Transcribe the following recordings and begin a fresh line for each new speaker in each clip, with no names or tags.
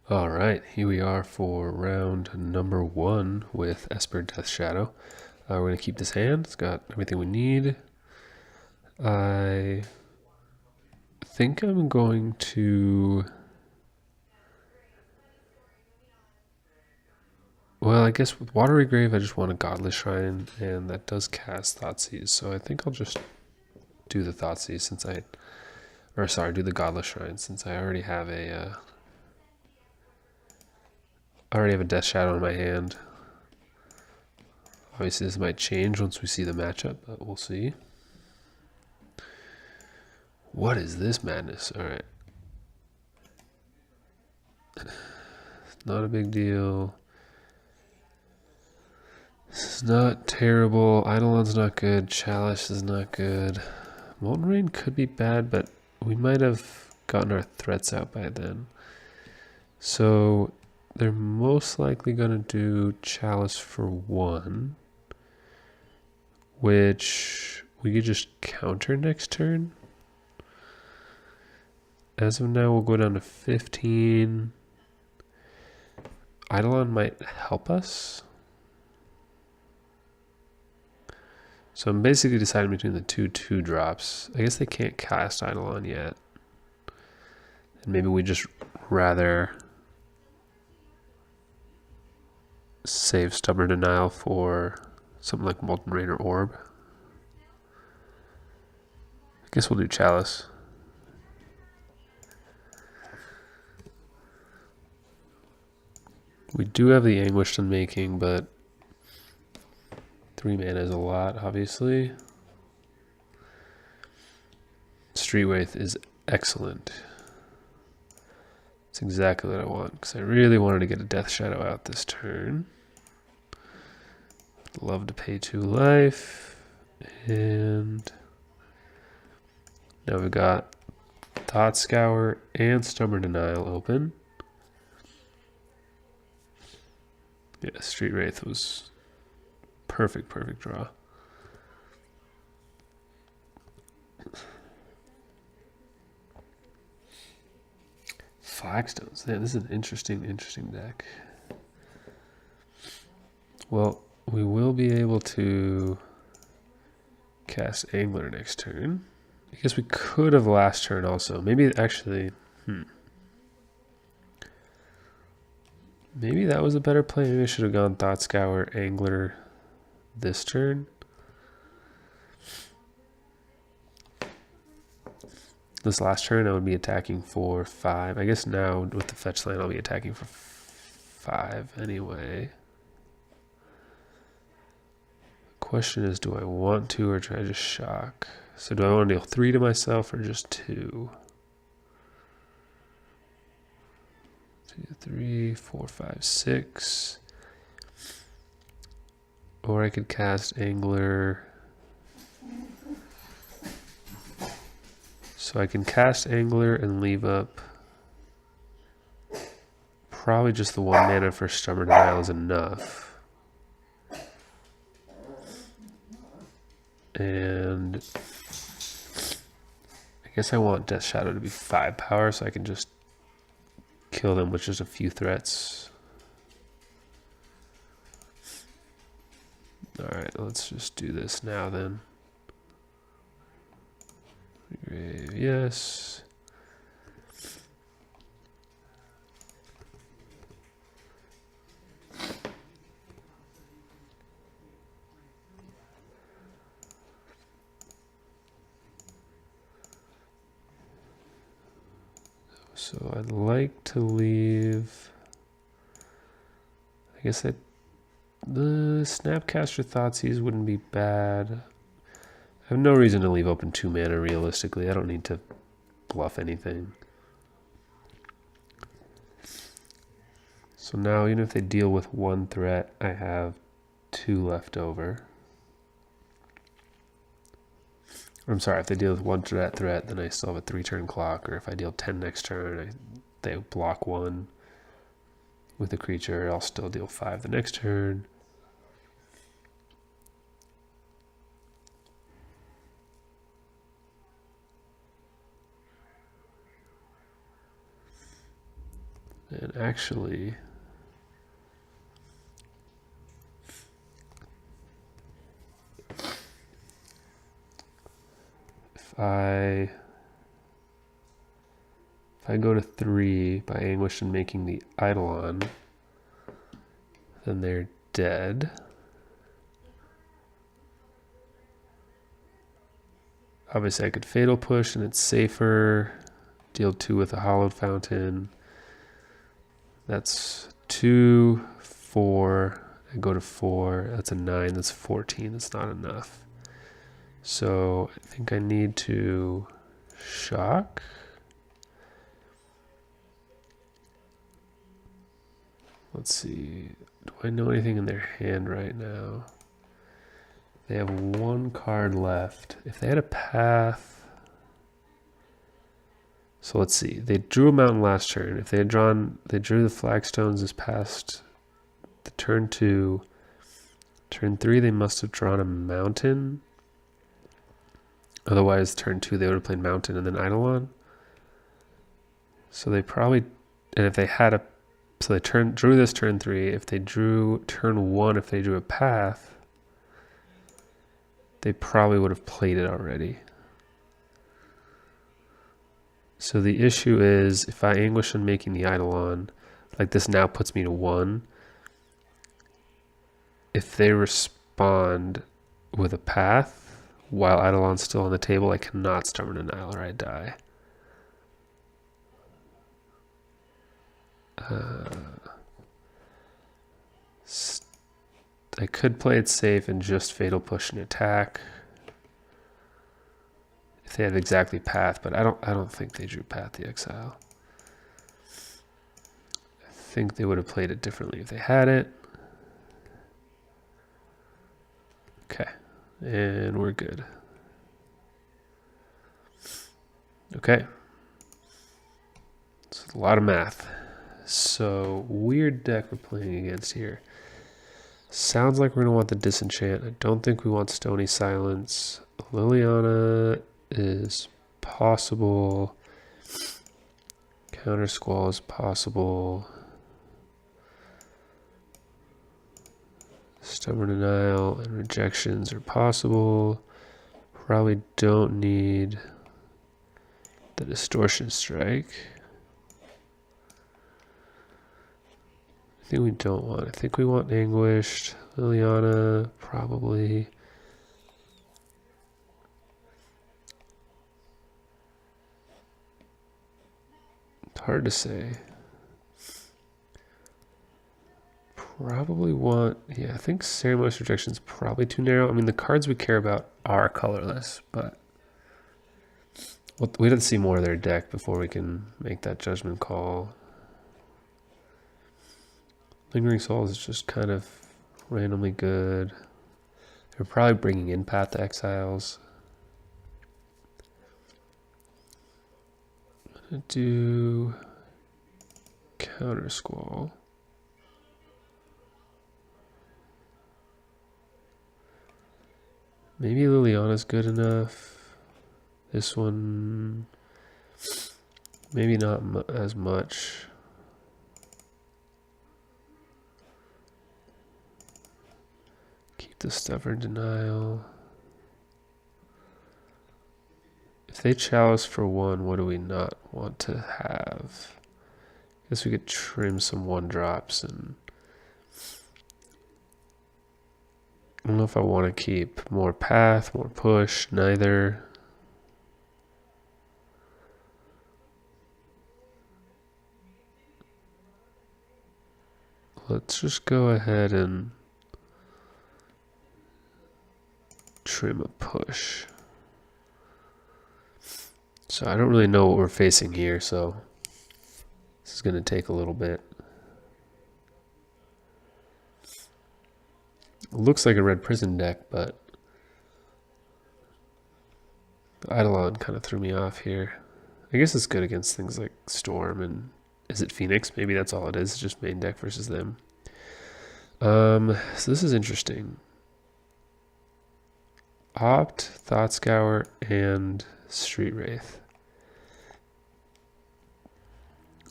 All right, here we are for round number 1 with Esper Death Shadow. We're going to keep this hand. It's got everything we need. I think I'm going to... Well, I guess with Watery Grave, I just want a Godless Shrine, and that does cast Thoughtseize. So I think I'll just do the Thoughtseize since I... Or sorry, do the Godless Shrine since I already have a... Death Shadow in my hand. Obviously, this might change once we see the matchup, but we'll see. What is this madness? All right. Not a big deal. This is not terrible. Eidolon's not good. Chalice is not good. Molten Rain could be bad, but we might have gotten our threats out by then. So they're most likely going to do Chalice for 1, which we could just counter next turn. As of now, we'll go down to 15. Eidolon might help us. So I'm basically deciding between the 2/2 drops. I guess they can't cast Eidolon yet. And maybe we just rather save Stubborn Denial for something like Molten Rain or Orb. I guess we'll do Chalice. We do have the Anguished Unmaking, but 3 mana is a lot, obviously. Street Wraith is excellent. It's exactly what I want, because I really wanted to get a Death Shadow out this turn. Love to pay 2 life. And now we've got Thought Scour and Stubborn Denial open. Yeah, Street Wraith was perfect draw. Flagstones. Yeah, this is an interesting deck. Well, we will be able to cast Angler next turn. I guess we could have last turn also. Maybe actually, maybe that was a better play. Maybe I should have gone Thought Scour, Angler this turn. This last turn I would be attacking for 5. I guess now with the fetch line I'll be attacking for 5 anyway. Question is, do I want to or try to just shock? So do I want to deal 3 to myself or just 2? 2, 3, 4, 5, 6. Or I could cast Angler. So I can cast Angler and leave up probably just the 1 mana for Stubborn Denial is enough. And I guess I want Death Shadow to be 5 power so I can just kill them with just a few threats. Alright, let's just do this now then. Grave, yes. So I'd like to leave, I guess the Snapcaster Thoughtseize wouldn't be bad. I have no reason to leave open 2 mana realistically. I don't need to bluff anything. So now even if they deal with 1 threat, I have 2 left over. I'm sorry, if they deal with 1 threat, then I still have a 3-turn clock, or if I deal 10 next turn, they block 1 with a creature, I'll still deal 5 the next turn. And actually, if I go to 3 by Anguish and making the Eidolon, then they're dead. Obviously I could Fatal Push and it's safer. Deal 2 with a Hallowed Fountain. That's 2, 4. I go to 4. That's a 9. That's 14. That's not enough. So I think I need to shock. Let's see. Do I know anything in their hand right now? They have 1 card left. If they had a path. So let's see. They drew a mountain last turn. If they had drawn, they drew the flagstones this past the turn 2. Turn 3, they must have drawn a mountain. Otherwise, turn 2, they would have played mountain and then Eidolon. So they probably, and if they had a, so they drew this turn 3. If they drew turn 1, if they drew a path, they probably would have played it already. So the issue is, if I Anguish on making the Eidolon, like this now puts me to 1. If they respond with a path while Eidolon's still on the table, I cannot Stubborn Denial or I die. I could play it safe and just Fatal Push and attack if they have exactly path, but I don't think they drew Path the Exile. I think they would have played it differently if they had it. Okay, and we're good. Okay, it's a lot of math. So weird deck we're playing against here. Sounds like we're gonna want the Disenchant. I don't think we want Stony Silence. Liliana is possible. Counter Squall is possible. Stubborn Denial and Rejections are possible. Probably don't need the Distortion Strike. I think we don't want. I think we want Anguished. Liliana, probably. It's hard to say. Probably want, yeah, I think Ceremonious Rejection is probably too narrow. I mean, the cards we care about are colorless, but we'd have to see more of their deck before we can make that judgment call. Lingering Souls is just kind of randomly good. They're probably bringing in Path to Exiles. I'm gonna do Counter Squall. Maybe Liliana's good enough. This one, maybe not as much. Keep the Stubborn Denial. If they chalice for 1, what do we not want to have? I guess we could trim some 1-drops, and I don't know if I want to keep more path, more push, neither. Let's just go ahead and trim a push. So I don't really know what we're facing here, so this is going to take a little bit. It looks like a Red Prison deck, but the Eidolon kind of threw me off here. I guess it's good against things like Storm and is it Phoenix? Maybe that's all it is. It's just main deck versus them. So this is interesting. Opt, Thought Scour, and Street Wraith.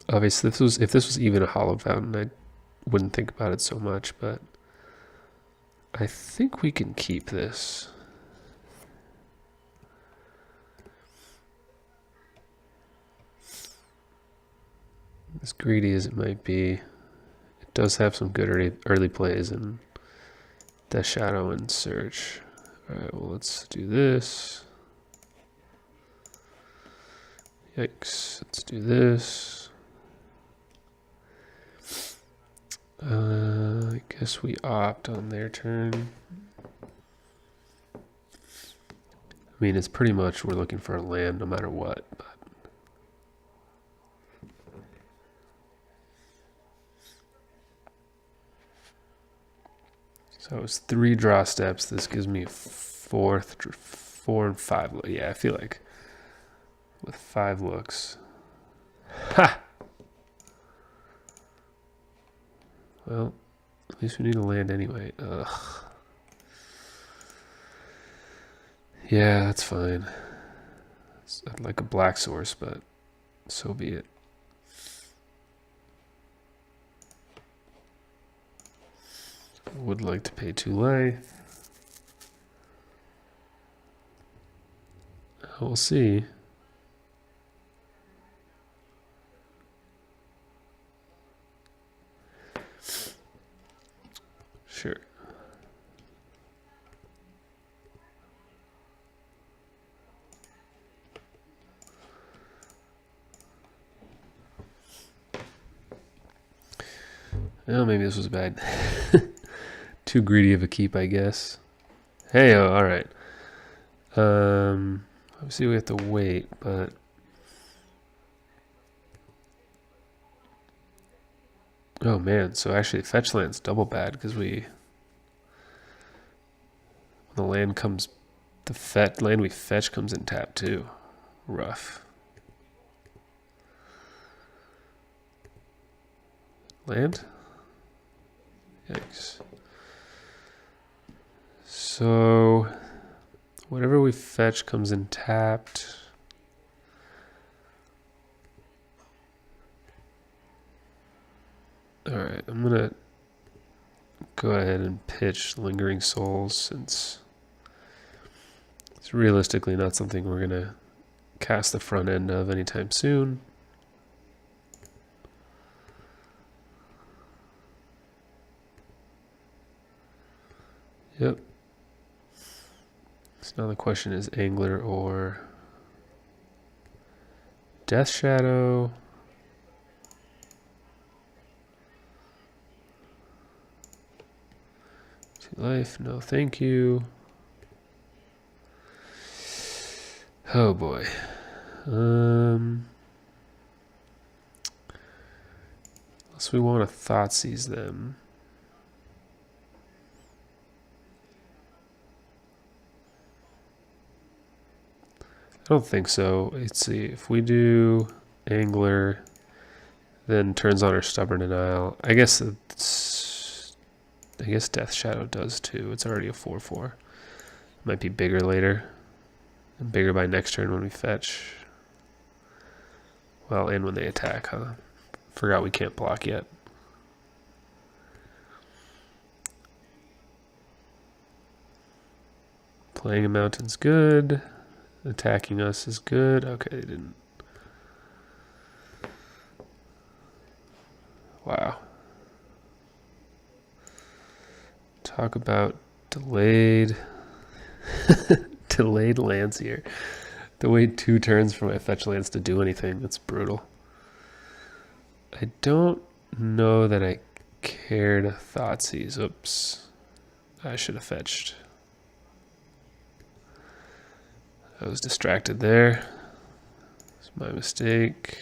Obviously, if this was even a hollow fountain, I wouldn't think about it so much, but I think we can keep this. As greedy as it might be, it does have some good early plays in Death Shadow and Search. Alright, well, let's do this. Yikes, let's do this. I guess we opt on their turn. I mean, it's pretty much we're looking for a land no matter what. But so it's 3 draw steps. This gives me 4 and 5. Yeah, I feel like with 5 looks. Ha! Well, at least we need a land anyway. Ugh. Yeah, that's fine. I'd like a black source, but so be it. Would like to pay 2 lay. We'll see. Sure. Oh, maybe this was bad. Too greedy of a keep, I guess. Hey, oh, all right. Obviously we have to wait, but oh man, so actually fetch land's double bad because when the land comes, the land we fetch comes in tap too. Rough. Land? Yikes. So whatever we fetch comes in tapped. Alright, I'm gonna go ahead and pitch Lingering Souls since it's realistically not something we're gonna cast the front end of anytime soon. Yep. So now the question is Angler or Death Shadow. Life, no thank you. Oh boy. Unless we want to Thoughtseize them. I don't think so. Let's see. If we do Angler, then turns on our Stubborn Denial. I guess Death Shadow does too. It's already a 4/4. Might be bigger later. And bigger by next turn when we fetch. Well, and when they attack, huh? Forgot we can't block yet. Playing a mountain's good. Attacking us is good. Okay, they didn't. Wow. Talk about delayed delayed lands here. To wait 2 turns for my fetch lands to do anything. That's brutal. I don't know that I care to Thoughtseize. Oops. I should have fetched. I was distracted there. It's my mistake.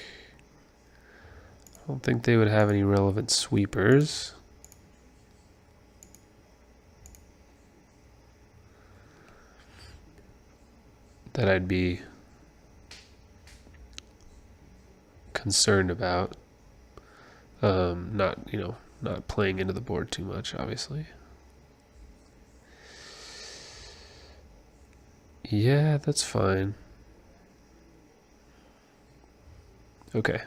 I don't think they would have any relevant sweepers. That I'd be concerned about. Not playing into the board too much, obviously. Yeah, that's fine. Okay.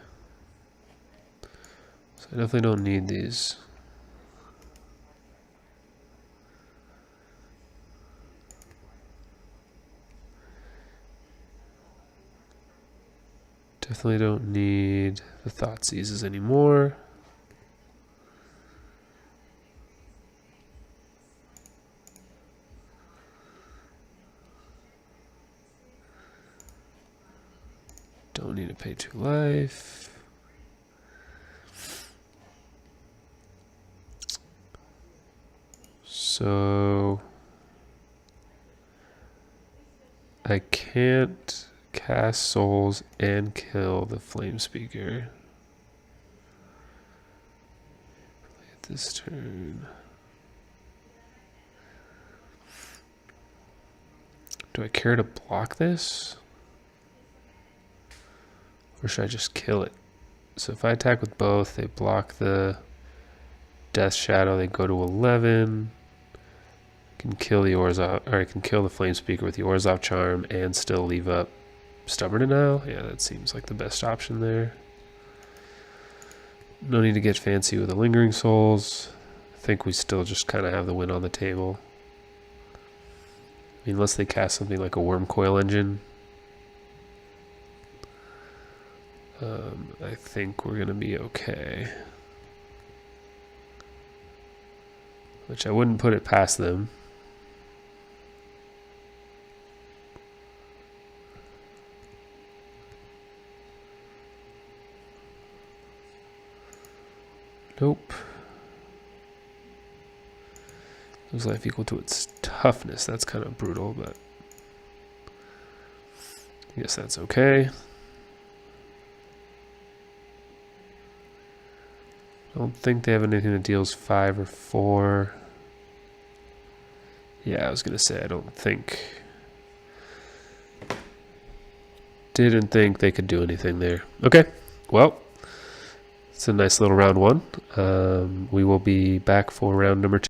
So I definitely don't need these. Definitely don't need the Thought Seizes anymore. Don't need to pay 2 life. So I can't cast souls and kill the Flame Speaker this turn. Do I care to block this? Or should I just kill it? So if I attack with both, they block the Death Shadow, they go to 11. I can kill the Orzhov, or I can kill the Flame Speaker with the Orzhov Charm and still leave up Stubborn Denial. Yeah, that seems like the best option there. No need to get fancy with the Lingering Souls. I think we still just kind of have the win on the table. I mean, unless they cast something like a Worm Coil Engine. I think we're going to be okay. Which I wouldn't put it past them. Nope. Lose life equal to its toughness. That's kind of brutal, but I guess that's okay. I don't think they have anything that deals 5 or 4. Yeah, I was going to say, I don't think... Didn't think they could do anything there. Okay, well, it's a nice little round 1. We will be back for round number 2.